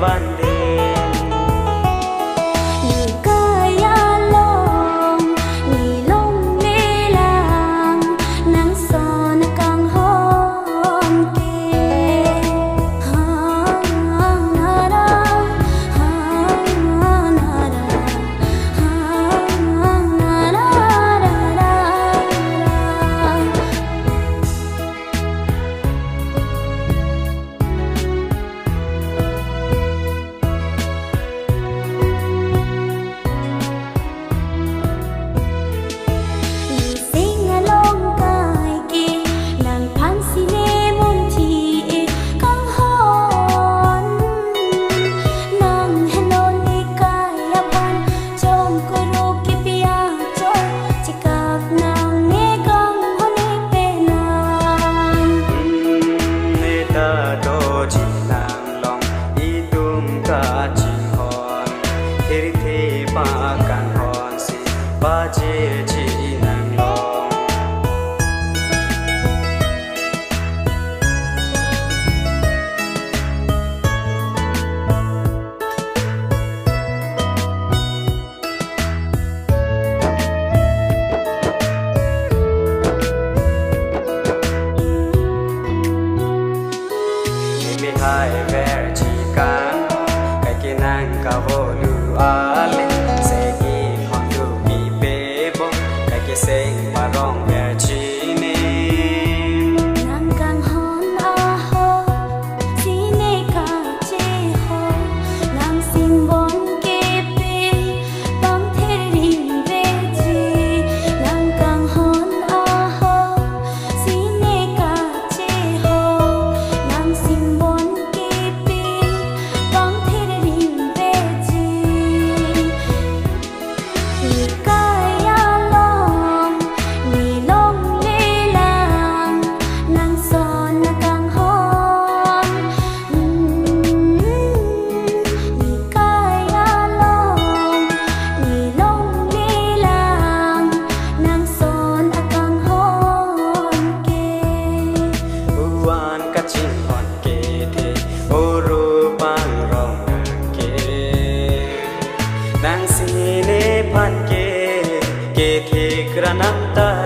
van đêm hai ver chỉ cá cái kia nàng cả vô lưu ale sẽ ghi hòn lưu bị bê bông cái kia sẽ mà rong ver chỉ nè nàng càng hòn a ho chỉ nè cả chế ho nàng xin bon kê bê băng thế rin về chi nàng càng hòn a ho chỉ nè cả chế ho nàng xin bon Nang sine pan ke the grananta